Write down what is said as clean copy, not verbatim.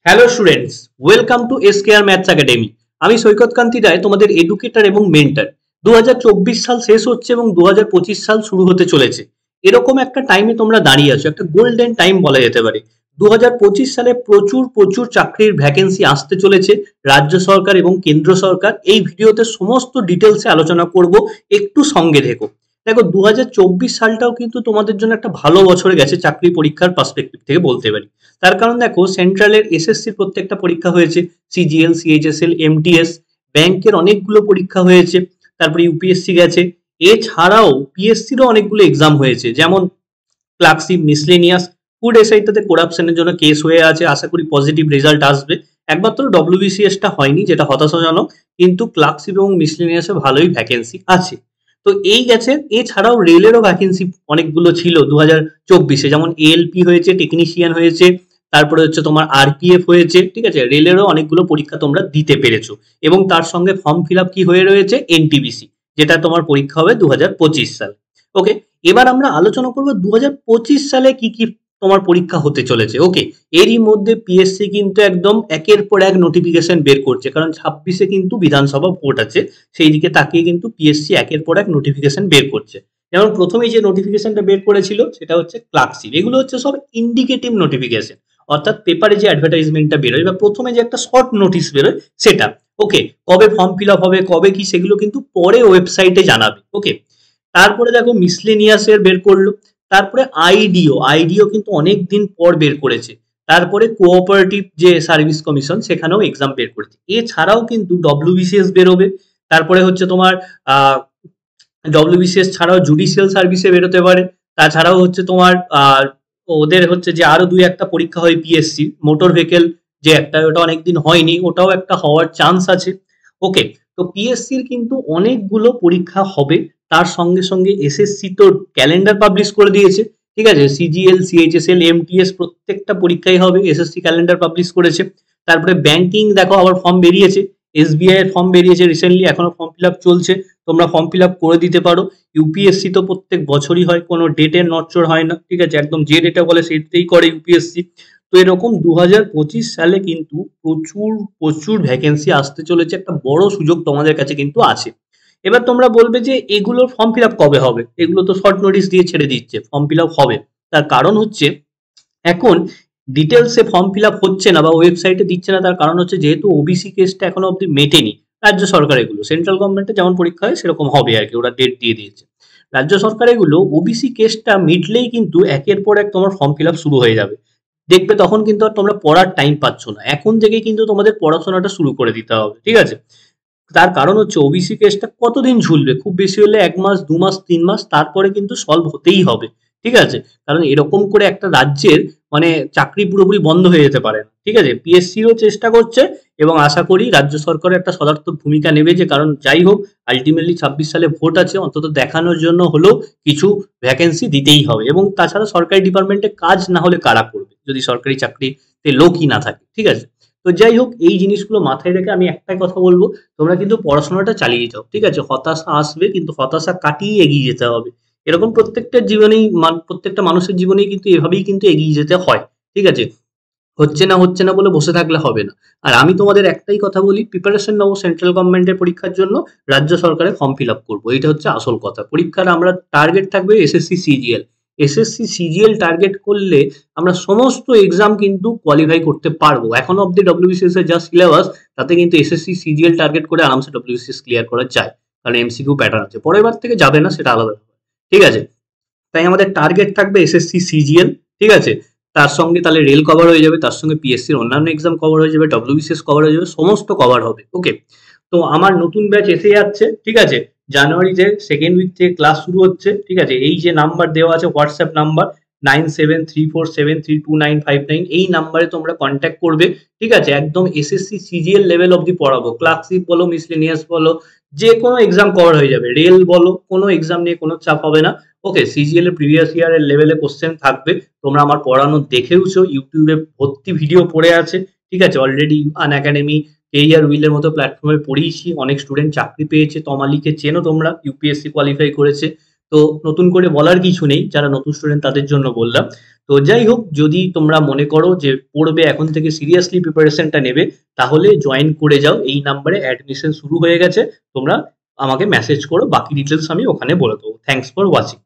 Hello students, welcome to SKR maths academy. আমি সৈকত কান্তি রায়, তোমাদের educator এবং মেন্টর। 2024 সাল শেষ হচ্ছে এবং 2025 সাল শুরু হতে চলেছে। এরকম একটা টাইমে তোমরা দাঁড়িয়ে আছো, একটা গোল্ডেন টাইম বলা যেতে পারে। 2025 সালে প্রচুর প্রচুর চাকরির ভ্যাকেন্সি আসতে চলেছে রাজ্য সরকার এবং কেন্দ্র সরকার। এই ভিডিওতে সমস্ত ডিটেলসে আলোচনা করব, একটু সঙ্গে থেকো। দেখো, 2024 সালটাও কিন্তু তোমাদের জন্য একটা ভালো বছরে গেছে চাকরি পরীক্ষার পার্সপেক্টিভ থেকে বলতে পারি। তার কারণ দেখো, সেন্ট্রালের এসএসসির প্রত্যেকটা পরীক্ষা হয়েছে, সিজিএল, সিএইচএসএল, এমটিএস, ব্যাংকের অনেকগুলো পরীক্ষা হয়েছে, তারপরে ইউপিএসসি গেছে। এছাড়াও পিএসসিরও অনেকগুলো এক্সাম হয়েছে, যেমন ক্লার্কশিপ, মিসলেনিয়াস, ফুড এসআইটাতে করাপশনের জন্য কেস হয়ে আছে। আশা করি পজিটিভ রেজাল্ট আসবে। একমাত্র ডব্লিউবিসিএসটা হয়নি, যেটা হতাশাজনক, কিন্তু ক্লার্কশিপ এবং মিসলেনিয়াসে ভালোই ভ্যাকেন্সি আছে। তো এই গেছে। এছাড়াও রেলেরও ভ্যাকেন্সি অনেকগুলো ছিল 2024-এ, যেমন এএলপি হয়েছে, টেকনিশিয়ান হয়েছে, তারপরে হচ্ছে তোমার আরপিএফ হয়েছে। ঠিক আছে, রেলেরও অনেকগুলো পরীক্ষা তোমরা দিতে পেরেছো। এবং তার সঙ্গে ফর্ম ফিল আপ কি হয়ে রয়েছে, এনটিবিসি, যেটা তোমার পরীক্ষা হবে 2025 সালে। ওকে, এবার আমরা আলোচনা করবো 2025 সালে কি কি তোমার পরীক্ষা হতে চলেছে। ওকে, এরই মধ্যে পিএসসি কিন্তু একদম একের পর এক নোটিফিকেশন বের করছে, কারণ 26-এ কিন্তু বিধানসভা ভোট আছে। সেই দিকে তাকিয়ে কিন্তু পিএসসি একের পর এক নোটিফিকেশন বের করছে। যেমন প্রথমেই যে নোটিফিকেশনটা বের করেছিল সেটা হচ্ছে ক্লার্কশিপ। এগুলো হচ্ছে সব ইন্ডিকেটিভ নোটিফিকেশন, অর্থাৎ পেপারে যে অ্যাডভার্টাইজমেন্টটা বেরোয় বা প্রথমে যে একটা শর্ট নোটিশ বেরোয় সেটা। ওকে, কবে ফর্ম ফিল আপ হবে, কবে কি, সেগুলো কিন্তু পরে ওয়েবসাইটে জানাবে। ওকে, তারপরে দেখো মিসলেনিয়াসের বের করলো। তারপরে আইডিও কিন্তু অনেক দিন পর বের করেছে। তারপরে কোঅপারেটিভ যে সার্ভিস কমিশন, সেখানেও এক্সাম বের করেছে। এছাড়াও কিন্তু ডব্লিউবিসিএস বেরোবে। তারপরে হচ্ছে তোমার ডব্লিউবিসিএস ছাড়াও জুডিশিয়াল সার্ভিসে বেরোতে পারে। তাছাড়াও হচ্ছে তোমার ওদের হচ্ছে যে আরো দুই একটা পরীক্ষা হয় পিএসসি, মোটর ভেহিকেল যে একটা, ওটা অনেকদিন হয়নি, ওটাও একটা হওয়ার চান্স আছে। ওকে, তো পিএসসির কিন্তু অনেকগুলো পরীক্ষা হবে। তার সঙ্গে সঙ্গে এসএসসি তো ক্যালেন্ডার পাবলিশ করে দিয়েছে। ঠিক আছে, সিজিএল, সিএইচএসএল, এমটিএস প্রত্যেকটা পরীক্ষাই হবে, এসএসসি ক্যালেন্ডার পাবলিশ করেছে। তারপরে ব্যাংকিং দেখো আবার ফর্ম বেরিয়েছে, এসবিআই এর ফর্ম বেরিয়েছে রিসেন্টলি, এখনো ফর্ম ফিল আপ চলছে, তোমরা ফর্ম ফিল আপ করে দিতে পারো। ইউপিএসসি তো প্রত্যেক বছরই হয়, কোনো ডেটের নড়চড় হয় না। ঠিক আছে, একদম যে ডেটে বলে সেটাই করে ইউপিএসসি। তো এরকম 2025 সালে কিন্তু প্রচুর প্রচুর ভ্যাকেন্সি আসতে চলেছে, একটা বড় সুযোগ তোমাদের কাছে কিন্তু আছে। এবার তোমরা বলবে যে এগুলোর ফর্ম ফিল আপ কবে হবে, এগুলো তো শর্ট নোটিস দিয়ে ছেড়ে দিচ্ছে, ফর্ম ফিল আপ হবে। তার কারণ হচ্ছে এখন ডিটেলসে ফর্ম ফিল আপ হচ্ছে না বা ওয়েবসাইটে দিচ্ছে না। তার কারণ হচ্ছে যেহেতু ওবিসি কেসটা এখনো অব্দি মেটেনি। রাজ্য সরকার এগুলো, সেন্ট্রাল গভর্নমেন্টে যেমন পরীক্ষা হয় সেরকম হবে আর কি, ওরা ডেট দিয়ে দিয়েছে। রাজ্য সরকার এগুলো ওবিসি কেসটা মিটলেই কিন্তু একের পর এক তোমার ফর্ম ফিল আপ শুরু হয়ে যাবে। দেখবে তখন কিন্তু আর তোমরা পড়ার টাইম পাচ্ছ না, এখন থেকেই কিন্তু তোমাদের পড়াশোনাটা শুরু করে দিতে হবে। ঠিক আছে, তার কারণ হচ্ছে ওবিসি কেসটা কতদিন ঝুলবে, খুব বেশি হলে 1 মাস, 2 মাস, 3 মাস, তারপরে কিন্তু সলভ হতেই হবে। ঠিক আছে, কারণ এরকম করে একটা রাজ্যের মানে চাকরি পুরোপুরি বন্ধ হয়ে যেতে পারে না। ঠিক আছে, পিএসসিও চেষ্টা করছে এবং আশা করি রাজ্য সরকারের একটা সদার্থক ভূমিকা নেবে, যে কারণ যাই হোক আলটিমেটলি 26 সালে ভোট আছে, অন্তত দেখানোর জন্য হলেও কিছু ভ্যাকেন্সি দিতেই হবে। এবং তাছাড়া সরকারি ডিপার্টমেন্টে কাজ না হলে কারা করবে যদি সরকারি চাকরিতে লোকই না থাকে। ঠিক আছে, তো যাই হোক, এই জিনিসগুলো মাথায় রেখে আমি একটাই কথা বলবো, তোমরা কিন্তু পড়াশোনাটা চালিয়ে যাও। ঠিক আছে, হতাশা আসবে কিন্তু হতাশা কাটিয়ে এগিয়ে যেতে হবে। এরকম প্রত্যেকটা জীবনেই প্রত্যেকটা মানুষের জীবনেই কিন্তু এভাবেই কিন্তু এগিয়ে যেতে হয়। ঠিক আছে, হচ্ছে না বলে বসে থাকলে হবে না। আর আমি তোমাদের একটাই কথা বলি, প্রিপারেশন নেবো সেন্ট্রাল গভর্নমেন্টের পরীক্ষার জন্য, রাজ্য সরকারের ফর্ম ফিল আপ করবো, এটা হচ্ছে আসল কথা। পরীক্ষার আমরা টার্গেট থাকবে SSC CGL. SSC CGL target করলে আমরা সমস্ত এক্সাম কিন্তু কোয়ালিফাই করতে পারবো। এখনো অব্দি ডব্লিউবিসিএস এর যা সিলেবাস, তাতে কিন্তু এসএসসি সিজিএল টার্গেট করে আরামসে ডব্লিউবিসিএস ক্লিয়ার করা যায়, কারণ এমসিকিউ প্যাটার্ন আছে। পরের বার থেকে যাবে না, সেটা আলাদা ব্যাপার। ঠিক আছে, তাই আমাদের টার্গেট থাকবে এসএসসি সিজিএল। ঠিক আছে, তার সঙ্গে তাহলে রেল কভার হয়ে যাবে, তার সঙ্গে পিএসসির অন্যান্য এক্সাম কভার হয়ে যাবে, ডব্লিউবিসিএস কভার হয়ে যাবে, সমস্ত কভার হবে। ওকে, তো আমার নতুন ব্যাচ এসে যাচ্ছে। ঠিক আছে, জানুয়ারিতে সেকেন্ড উইক থেকে ক্লাস শুরু হচ্ছে। ঠিক আছে, এই যে নাম্বার দেওয়া আছে হোয়াটসঅ্যাপ নাম্বার 9734732959, এই নাম্বারে তোমরা কন্ট্যাক্ট করবে। ঠিক আছে, একদম এসএসসি সিজিএল লেভেল অবধি পড়াবো, ক্লার্কশিপ বলো, মিসলেনিয়াস বলো, যে কোনো এক্সাম কভার হয়ে যাবে, রেল বলো, কোনো এক্সাম নিয়ে কোনো চাপ হবে না। ওকে, সিজিএল এর প্রিভিয়াস ইয়ারের লেভেলে কোশ্চেন থাকবে, তোমরা আমার পড়ানো দেখেওছো, ইউটিউবে ভর্তি ভিডিও পড়ে আছে। ঠিক আছে, অলরেডি আন একাডেমি, কেরিয়ার উইলের মতো প্ল্যাটফর্মে পড়িয়েছি, অনেক স্টুডেন্ট চাকরি পেয়েছে। তমালিকে চেনো তোমরা, ইউপিএসসি কোয়ালিফাই করেছে। তো নতুন করে বলার কিছু নেই, যারা নতুন স্টুডেন্ট তাদের জন্য বললাম। তো যাই হোক, যদি তোমরা মনে করো যে পড়বে, এখন থেকে সিরিয়াসলি প্রিপারেশনটা নেবে, তাহলে জয়েন করে যাও। এই নাম্বারে অ্যাডমিশন শুরু হয়ে গেছে, তোমরা আমাকে মেসেজ করো, বাকি ডিটেলস আমি ওখানে বলে দেবো। Thanks for watching.